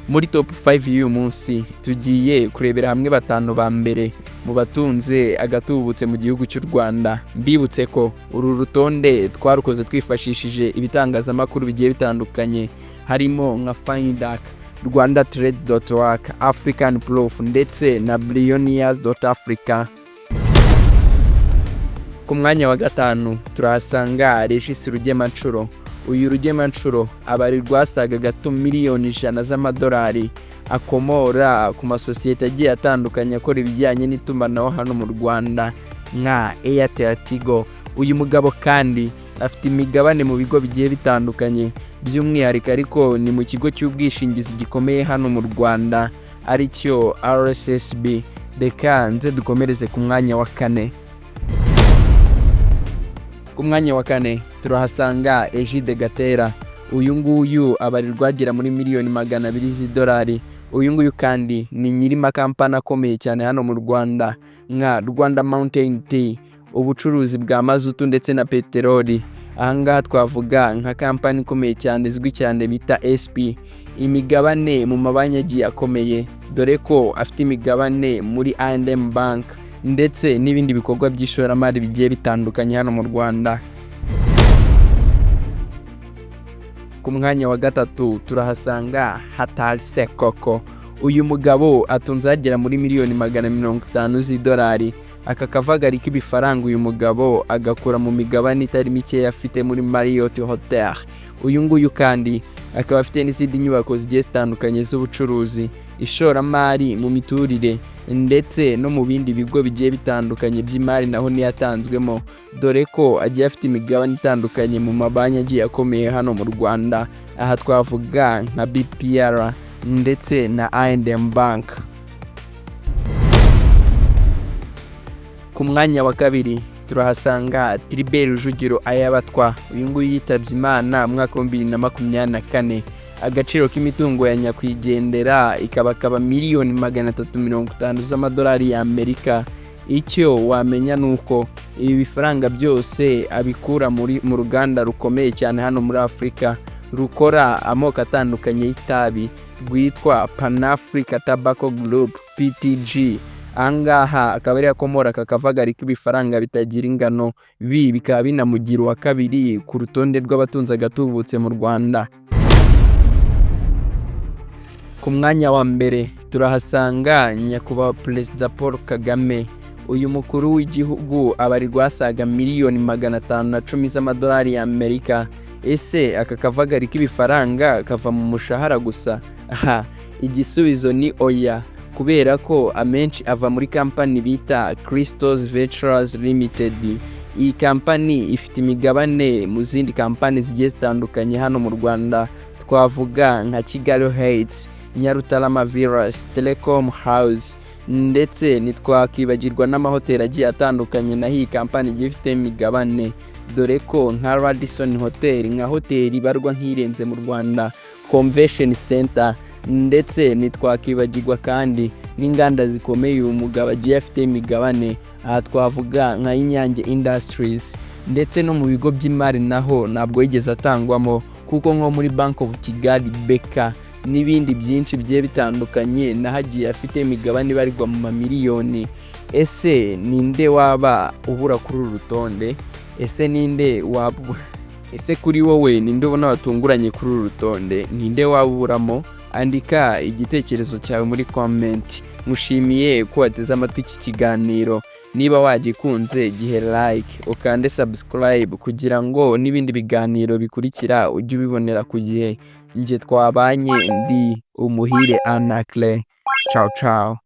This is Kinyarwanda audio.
Muri top 5 y'uyu munsi tugiye kurebera hamwe batanu ba mbere mu batunze agatubutse mu gihugu cy'u Rwanda. Mbibutse ko uru rutonde twarukoze twifashishije ibitangazamakuru bigiye bitandukanye harimo nka Findac, Rwandatrade.org, African Proof ndetse na Billionaires.africa. Ku mwanya wa gatanu turahasanga Regis Rugemanshuro. Uyu Rugemanshuro abarirwa asaga gato miliyoni 100 z'amadolari akomora ku masosiyete agiye atandukanye akora ibijyanye n'itumanaho hano mu Rwanda nka Airtel, Tigo. Uyu mugabo kandi afite imigabane mu bigo bigiye bitandukanye, by'umwihariko ariko ni mu kigo cy'ubwishingizi gikomeye hano mu Rwanda aricyo RSSB. Reka nze dukomereze ku mwanya wa kane. Ku mwanya wa kane turahasanga Egide Gatera. Uyu nguyu abarirwa agera muri miliyoni 200 z'idolari. Uyu nguyu kandi ni nyiri makampani akomeye cyane hano mu Rwanda nka Rwanda Mountain Tea, ubucuruzi bwa mazutu ndetse na peteroli. Ahangaha twavuga nka kampani ikomeye cyane izwi cyane bita SP, imigabane mu mabanki agiye akomeye, dore ko afite imigabane muri I&M Bank ndetse n'ibindi bikorwa by'ishoramari bigiye bitandukanye hano mu Rwanda. Ku mwanya wa gatatu turahasanga Hatari Sekoko. Uyu mugabo atunze agera muri miliyoni 150 z'idolari. Aka kavagari k'ibifaranga uyu mugabo agakura mu migabane itari mike afite muri Marriott Hotel. Uyu nguyu kandi akaba afite n'izindi nyubako zigiye zitandukanye z'ubucuruzi, ishoramari mu miturire ndetse no mu bindi bigo bigiye bitandukanye by'imari naho niyatanzwemo, dore ko agiye afite imigabane itandukanye mu mabanki agiye akomeye hano mu Rwanda. Aha twavuga nka BPR ndetse na I&M Bank. Ku mwanya wa kabiri turahasanga Tribert Rujugiro Ayabatwa. Uyu nguyu yitabye Imana mu mwaka wa 2024. Agaciro k'imitungo ya nyakwigendera ikaba miliyoni 350 z'amadolari ya Amerika. Icyo wamenya nuko ibi bifaranga byose abikura mu ruganda rukomeye cyane hano muri Afrika rukora amoko atandukanye y'itabi rwitwa Pan Africa Tobacco Group PTG. Angaha akaba ari akomora kakavagari k'ibifaranga bitagira ingano. Bikaba binamugira wa kabiri ku rutonde rw'abatunze agatubutse mu Rwanda. Ku mwanya wa mbere turahasanga nyakubahwa Perezida Paul Kagame. Uyu mukuru w'igihugu abarirwa asaga miliyoni 510 z'amadolari ya Amerika. Ese aka kavagari k'ibifaranga kava mu mushahara gusa? Aha, igisubizo ni oya, kubera ko amenshi ava muri kampani bita Crystals Ventures Limited. Iyi kampani ifite imigabane mu zindi kampani zigiye zitandukanye hano mu Rwanda. Twavuga nka Kigali Heights, Nyarutarama Villas, Telecom House ndetse nitwakibagirwa n'amahoteli agiye atandukanye na iyi kampani gifite imigabane, dore ko nka Radisson Hotel, nka hoteli barwa nk'irenze mu Rwanda, Convention Center ndetse nitwakibagirwa kandi n'inganda zikomeye uyu mugabo agiye afite imigabane. Aha twavuga nka Inyange Industries ndetse no mu bigo by'imari naho ntabwo yigeze atangwamo, kuko nko muri Bank of Kigali, Beka n'ibindi byinshi bigiye bitandukanye nahagiye afite imigabane barirwa mu mamiliyoni. Ese ninde waba ubura kuri uru rutonde? Ese kuri wowe ninde ubona watunguranye kuri uru rutonde? Ninde waburamo? Andika igitekerezo cyawe muri comment. Mushimiye ko wateze amatwi iki kiganiro. Niba wagikunze gihe like, ukande subscribe kugira ngo n'ibindi biganiro bikurikira ujye ubibonera ku gihe. Nje twabanye ndi Umuhire Anacre. Ciao ciao.